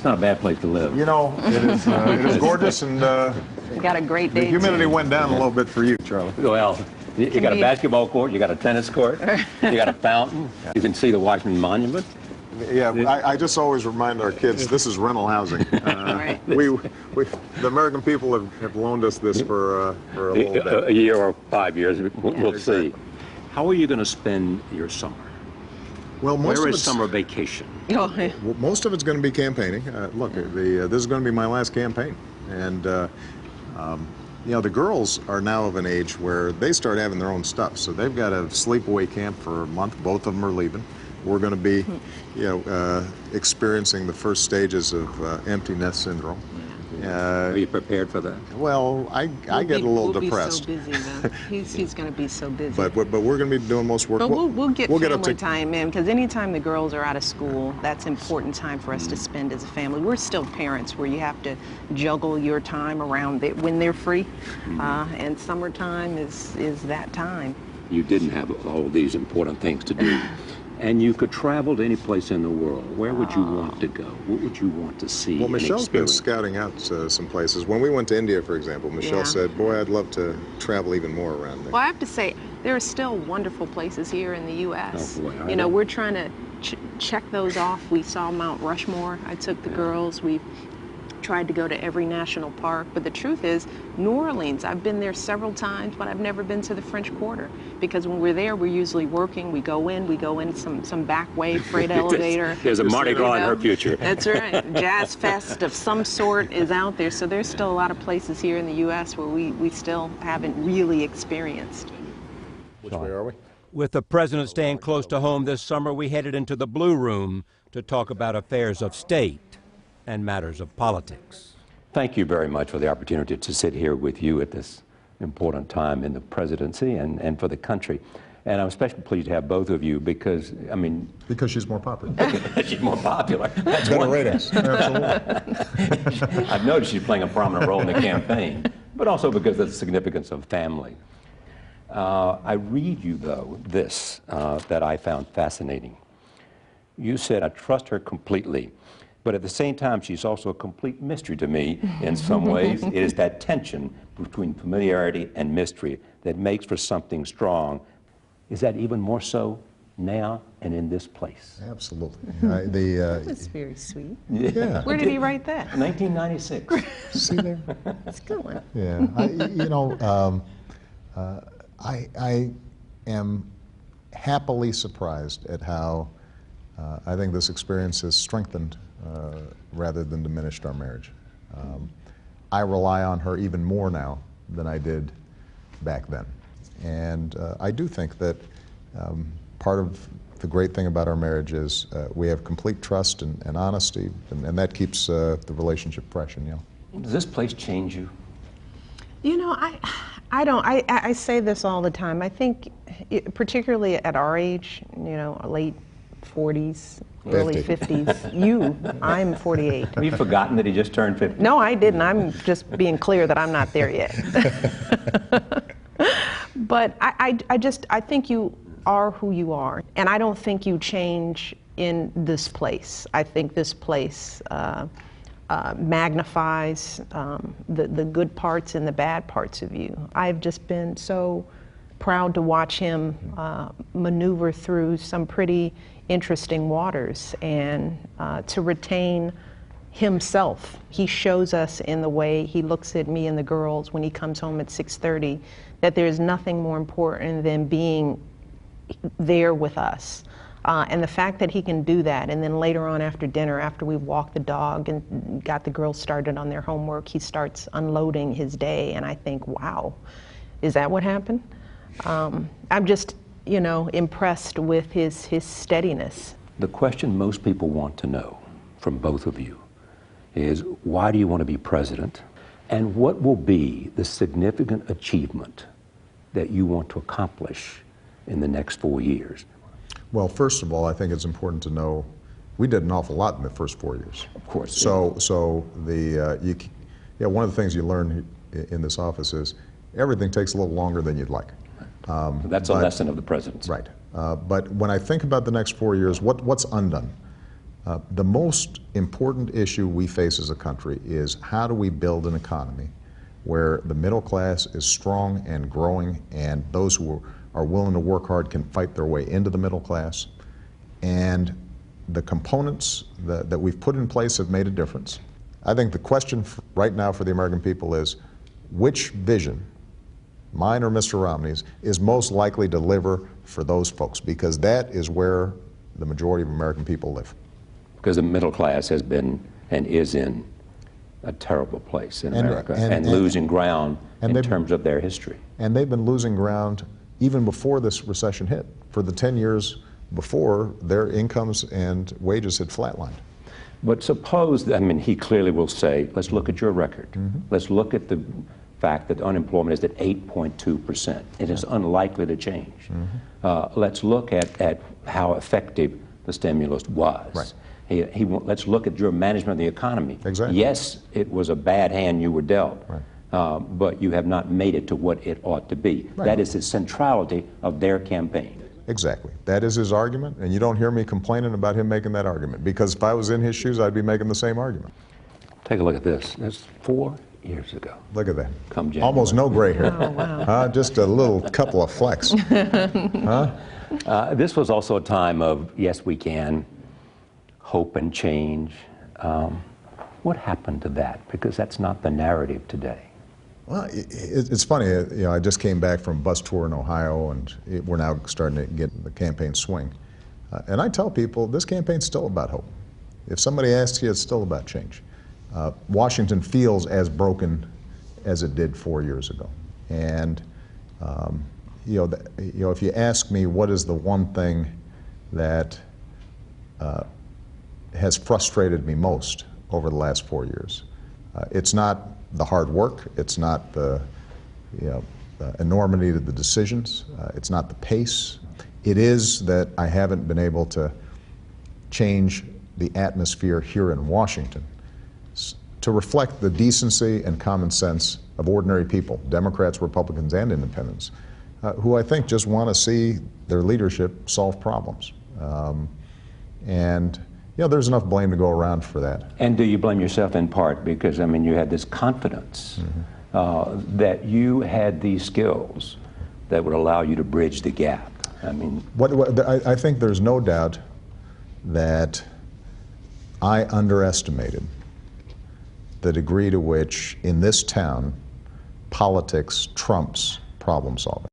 It's not a bad place to live. You know, it is gorgeous, and you got a great day. the humidity too. went down a little bit for you, Charlie. Well, you got a basketball court, you got a tennis court, you got a fountain. You can see the Washington Monument. Yeah, I just always remind our kids this is rental housing. Right. The American people have loaned us this for a little bit. A year or 5 years, we'll exactly. see. How are you going to spend your summer? Well, Where is summer vacation? Oh, yeah. Well, most of it's going to be campaigning. Look, this is going to be my last campaign, and you know, the girls are now of an age where they start having their own stuff. So they've got a sleepaway camp for a month. Both of them are leaving. We're going to be, you know, experiencing the first stages of empty nest syndrome. Are you prepared for that? Well, I get a little depressed. We'll be so busy, though. He's going to be so busy. But we're going to be doing most work. But we'll get family up time in, because anytime the girls are out of school, that's important time for us to spend as a family. We're still parents where you have to juggle your time around it when they're free, and summertime is that time. You didn't have all these important things to do. And you could travel to any place in the world. Where would you want to go? What would you want to see? Well, Michelle's been experience? scouting out some places. When we went to India, for example, Michelle said, boy, I'd love to travel even more around there. Well, I have to say, there are still wonderful places here in the U.S. Oh, boy, you know, we're trying to check those off. We saw Mount Rushmore. I took the girls. We tried to go to every national park, but the truth is, New Orleans, I've been there several times, but I've never been to the French Quarter, because when we're there, we're usually working. We go in some back way freight elevator. There's a Mardi Gras in her future. That's right. Jazz fest of some sort is out there, so there's still a lot of places here in the U.S. where we still haven't really experienced. Which way are we? With the president staying close to home this summer, we headed into the Blue Room to talk about affairs of state and matters of politics. Thank you very much for the opportunity to sit here with you at this important time in the presidency and for the country. And I'm especially pleased to have both of you because, I mean... Because she's more popular. She's more popular. That's Better one ratings. Absolutely. I've noticed she's playing a prominent role in the campaign, but also because of the significance of family. I read you, though, this that I found fascinating. You said, I trust her completely. But at the same time, she's also a complete mystery to me in some ways. It is that tension between familiarity and mystery that makes for something strong. Is that even more so now and in this place? Absolutely. That's very sweet. Yeah. Where did he write that? 1996. See there? That's a good one. Yeah. You know, I am happily surprised at how I think this experience has strengthened rather than diminished our marriage. I rely on her even more now than I did back then. And I do think that part of the great thing about our marriage is we have complete trust and honesty, and that keeps the relationship fresh and young. Does this place change you? You know, I don't. I say this all the time. I think, particularly at our age, you know, late 40s, early 50s. I'm 48. Have you forgotten that he just turned 50? No, I didn't. I'm just being clear that I'm not there yet. But I think you are who you are, and I don't think you change in this place. I think this place magnifies the good parts and the bad parts of you. I've just been so proud to watch him maneuver through some pretty interesting waters and to retain himself. He shows us in the way he looks at me and the girls when he comes home at 6:30 that there's nothing more important than being there with us. And the fact that he can do that, and then later on after dinner, after we've walked the dog and got the girls started on their homework, he starts unloading his day, and I think, wow, is that what happened? I'm just, you know, impressed with his steadiness. The question most people want to know from both of you is, why do you want to be president? And what will be the significant achievement that you want to accomplish in the next 4 years? Well, first of all, I think it's important to know we did an awful lot in the first 4 years. Of course. So one of the things you learn in this office is everything takes a little longer than you'd like. That's a lesson of the presidency. Right. But when I think about the next 4 years, what's undone? The most important issue we face as a country is how do we build an economy where the middle class is strong and growing, and those who are willing to work hard can fight their way into the middle class. And the components that we've put in place have made a difference. I think the question right now for the American people is, which vision, mine or Mr. Romney's, is most likely to deliver for those folks? Because that is where the majority of American people live. Because the middle class has been and is in a terrible place in America and losing ground in terms of their history. And they've been losing ground even before this recession hit. For the 10 years before, their incomes and wages had flatlined. But suppose, I mean, he clearly will say, let's look at your record. Let's look at the fact that unemployment is at 8.2%. It is unlikely to change. Let's look at how effective the stimulus was. Right. Let's look at your management of the economy. Exactly. Yes, it was a bad hand you were dealt, right. But you have not made it to what it ought to be. Right. That is the centrality of their campaign. Exactly. That is his argument, and you don't hear me complaining about him making that argument, because if I was in his shoes, I'd be making the same argument. Take a look at this. That's 4 years ago. Look at that. Come January. Almost no gray hair. Oh, wow. Just a little couple of flecks. This was also a time of, yes, we can, hope and change. What happened to that? Because that's not the narrative today. Well, it's funny. You know, I just came back from a bus tour in Ohio, and we're now starting to get the campaign swing. And I tell people, this campaign's still about hope. If somebody asks you, it's still about change. Washington feels as broken as it did 4 years ago. And if you ask me what is the one thing that has frustrated me most over the last 4 years, it's not the hard work, it's not the enormity of the decisions, it's not the pace. It is that I haven't been able to change the atmosphere here in Washington to reflect the decency and common sense of ordinary people, Democrats, Republicans, and independents, who I think just want to see their leadership solve problems. There's enough blame to go around for that. And do you blame yourself in part because, I mean, you had this confidence that you had these skills that would allow you to bridge the gap? I mean, I think there's no doubt that I underestimated the degree to which, in this town, politics trumps problem solving.